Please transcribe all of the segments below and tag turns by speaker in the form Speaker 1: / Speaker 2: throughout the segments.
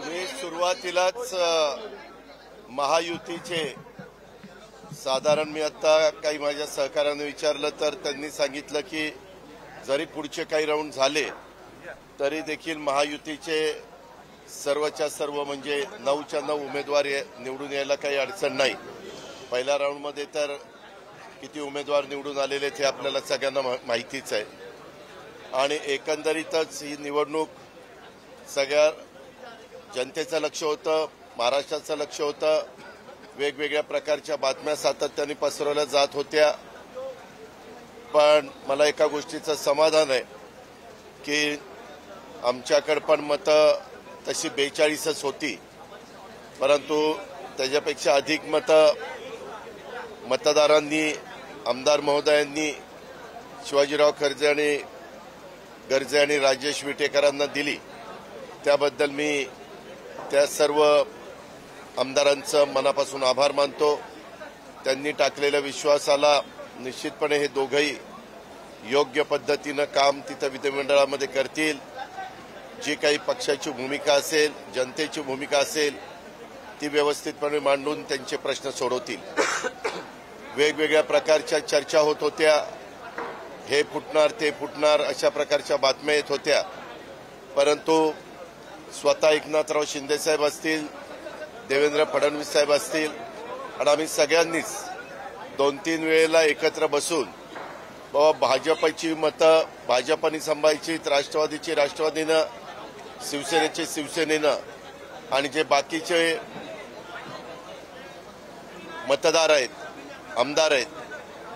Speaker 1: मी सुरुवातीलाच महायुतीचे साधारण मी आता काही माझ्या सहकार्याने विचारलं तर त्यांनी सांगितलं की जरी पुढचे काही राऊंड झाले तरी देखील महायुतीचे सर्वच्या सर्व म्हणजे 9च्या 9 उमेदवार निवडून यायला काही अडचण नाही। पहिल्या राऊंडमध्ये तर किती उमेदवार निवडून आलेले ते आपल्याला सगळ्यांना माहितीच आहे आणि एकंदरीतच ही निवडणूक सगळ्या जनतेचं लक्ष होतं, महाराष्ट्राचं लक्ष होतं। वेगवेगळ्या प्रकारच्या बातम्या सातत्याने पसरवल्या जात होत्या, पण मला एका गोष्टीचं समाधान आहे की आमच्याकडे पण मतं तशी 42च होती, परंतु त्याच्यापेक्षा अधिक मतं मतदारांनी, आमदार महोदयांनी शिवाजीराव गर्जे आणि राजेश विटेकरांना दिली। त्याबद्दल मी त्या सर्व आमदारांचं मनापासून आभार मानतो। त्यांनी टाकलेल्या विश्वासाला निश्चितपणे हे दोघंही योग्य पद्धतीनं काम तिथं विधिमंडळामध्ये करतील। जी काही पक्षाची भूमिका असेल, जनतेची भूमिका असेल ती व्यवस्थितपणे मांडून त्यांचे प्रश्न सोडवतील। वेगवेगळ्या प्रकारच्या चर्चा होत होत्या, हे फुटणार ते फुटणार अशा प्रकारच्या बातम्या येत होत्या, परंतु स्वतः एकनाथराव शिंदे साहेब असतील, देवेंद्र फडणवीस साहेब असतील आणि आम्ही सगळ्यांनीच 2-3 वेळेला एकत्र बसून बाबा भाजपची मतं भाजपने सांभाळायची, राष्ट्रवादीची राष्ट्रवादीनं, शिवसेनेची शिवसेनेनं आणि जे बाकीचे मतदार आहेत, आमदार आहेत,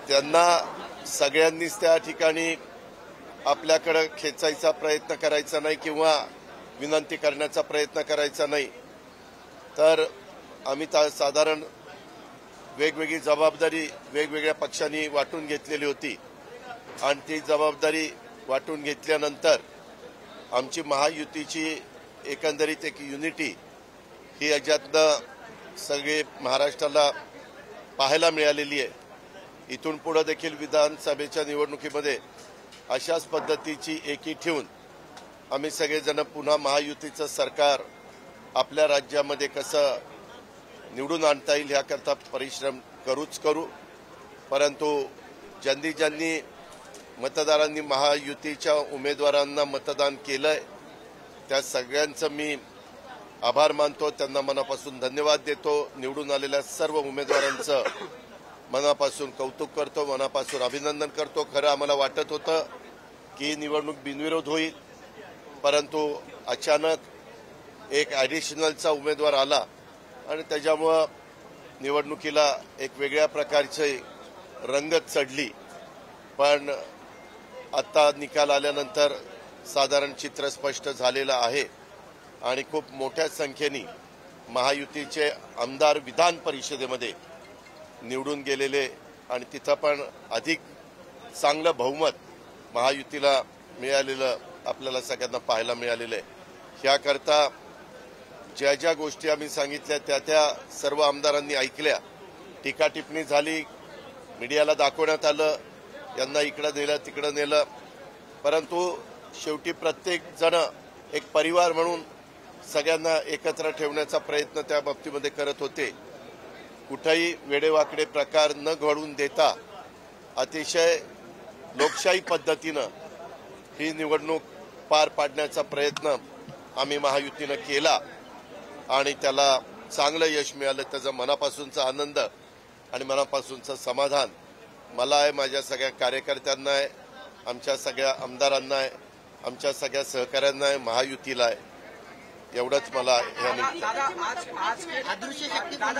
Speaker 1: त्यांना सगळ्यांनीच त्या ठिकाणी आपल्याकडे खेचायचा प्रयत्न करायचा नाही किंवा विनंती करण्याचा प्रयत्न करायचा नाही। तर आम्ही साधारण वेगवेगळी जबाबदारी वेगवेगळ्या पक्षांनी वाटून घेतलेली होती आणि ती जबाबदारी वाटून घेतल्यानंतर आमची महायुतीची एकंदरीत एक युनिटी ही याच्यातनं सगळे महाराष्ट्राला पाहायला मिळालेली आहे। इथून पुढे देखील विधानसभेच्या निवडणुकीमध्ये अशाच पद्धतीची एकी ठेवून आम्ही सगळेजण पुन्हा महायुतीचं सरकार आपल्या राज्यामध्ये कसं निवडून आणता येईल याकरता परिश्रम करू। परंतु ज्यांनी मतदारांनी महायुतीच्या उमेदवारांना मतदान केलंय त्या सगळ्यांचं मी आभार मानतो, त्यांना मनापासून धन्यवाद देतो। निवडून आलेल्या सर्व उमेदवारांचं मनापासून कौतुक करतो, मनापासून अभिनंदन करतो। खरं आम्हाला वाटत होतं की निवडणूक बिनविरोध होईल, परंतु अचानक एक ॲडिशनलचा उमेदवार आला आणि त्याच्यामुळं निवडणुकीला एक वेगळ्या प्रकारची रंगत चढली। पण आता निकाल आल्यानंतर साधारण चित्र स्पष्ट झालेलं आहे आणि खूप मोठ्या संख्येने महायुतीचे आमदार विधान परिषदेमध्ये निवडून गेलेले आणि तिथं पण अधिक चांगलं बहुमत महायुतीला मिळालेलं आपल्याला सगळ्यांना पाहायला मिळालेलं आहे। याकरता ज्या ज्या गोष्टी आम्ही सांगितल्या त्या सर्व आमदारांनी ऐकल्या, टीका टिप्पणी झाली, मीडियाला दाखवण्यात आलं, यांना इकडं नेलं तिकडं नेलं, परंतु शेवटी प्रत्येक जण एक परिवार म्हणून सगळ्यांना एकत्र ठेवण्याचा प्रयत्न त्या बाबतीमध्ये करत होते। कुठेही वेडेवाकडे प्रकार न घडून देता अतिशय लोकशाही पद्धतीनं ही निवडणूक पार पाडण्याचा प्रयत्न आम्ही महायुतीनं केला आणि त्याला चांगलं यश मिळालं। त्याचा मनापासूनचा आनंद आणि मनापासूनचं समाधान मला आहे, माझ्या सगळ्या कार्यकर्त्यांना आहे, आमच्या सगळ्या आमदारांना आहे, आमच्या सगळ्या सहकाऱ्यांना आहे, महायुतीला आहे। एवढंच मला
Speaker 2: अदृश्य शक्ती कोण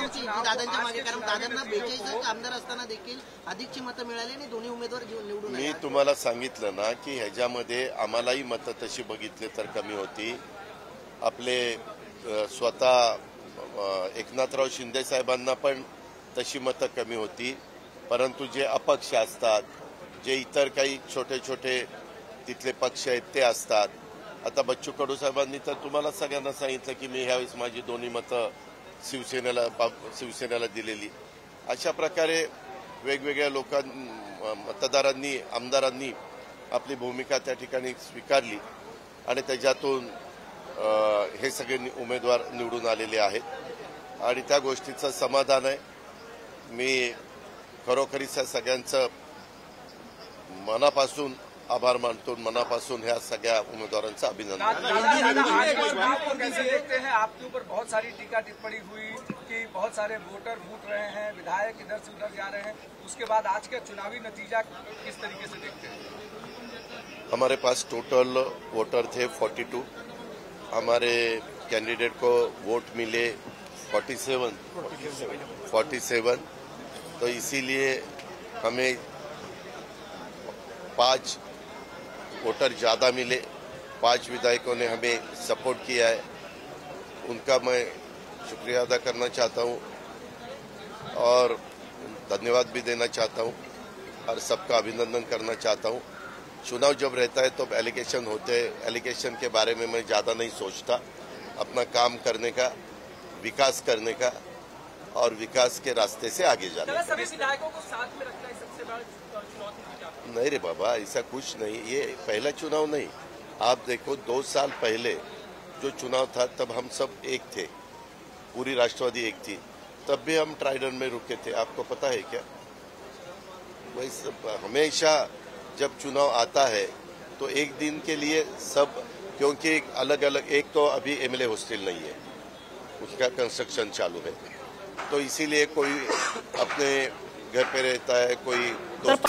Speaker 2: होती दादांच्या मागे, कारण दादांना 42 आमदार असताना देखील अधिकची मतं मिळाली आणि दोन्ही उमेदवार निवडून
Speaker 1: मी तुम्हाला सांगितलं ना की ह्याच्यामध्ये आम्हालाही मतं तशी बघितले तर कमी होती। आपले स्वतः एकनाथराव शिंदे साहेबांना पण तशी मतं कमी होती, परंतु जे अपक्ष असतात, जे इतर काही छोटे छोटे तिथले पक्ष आहेत ते असतात। आता बच्चू कडू साहेबांनी तर तुम्हाला सगळ्यांना सांगितलं की मी ह्यावेळेस माझी दोन्ही मतं शिवसेनेला दिलेली। अशा प्रकारे वेगवेगळ्या मतदारांनी, आमदारांनी आपली भूमिका त्या ठिकाणी स्वीकारली आणि त्याच्यातून हे सगळे उमेदवार निवडून आलेले आहेत आणि त्या गोष्टीचं समाधान आहे. मी खरोखरीच सगळ्यांचं मनापासून आभार मानतो, मनापासून ह्या सगळ्या उमेदवारांचं अभिनंदन.
Speaker 3: आपको कैसे देखते हैं? आपके ऊपर बहुत सारी टीका टिप्पणी हुई कि बहुत सारे वोटर रूठ रहे हैं, विधायक इधर से उधर जा रहे हैं, उसके बाद आज का चुनावी नतीजा किस तरीके से देखते हैं?
Speaker 1: हमारे पास टोटल वोटर थे 42, हमारे कैंडिडेट को वोट मिले 47, तो इसीलिए हमें 5 वोटर ज्यादा मिले. 5 विधायकों ने हमें सपोर्ट किया है, उनका मैं शुक्रिया अदा करना चाहता हूं और धन्यवाद भी देना चाहता हूं और सबका अभिनंदन करना चाहता हूं. चुनाव जब रहता है तो एलिगेशन होते हैं, एलिगेशन के बारे में मैं ज्यादा नहीं सोचता. अपना काम करने का, विकास करने का और विकास के रास्ते से आगे जाने का.
Speaker 3: सभी विधायकों को साथ में रखना है सबसे बड़ा चुनौती.
Speaker 1: नहीं रे बाबा, ऐसा कुछ नहीं. ये पहला चुनाव नहीं. आप देखो 2 साल पहले जो चुनाव था तब हम सब एक थे, पूरी राष्ट्रवादी एक थी, तब भी हम ट्राइडन में रुके थे. आपको पता है क्या? वैसे हमेशा जब चुनाव आता है तो एक दिन के लिए सब, क्योंकि अलग अलग, एक तो अभी एमएलए हॉस्टल नहीं है, उसका कंस्ट्रक्शन चालू है, तो इसीलिए कोई अपने घर पे रहता है, कोई दोस्त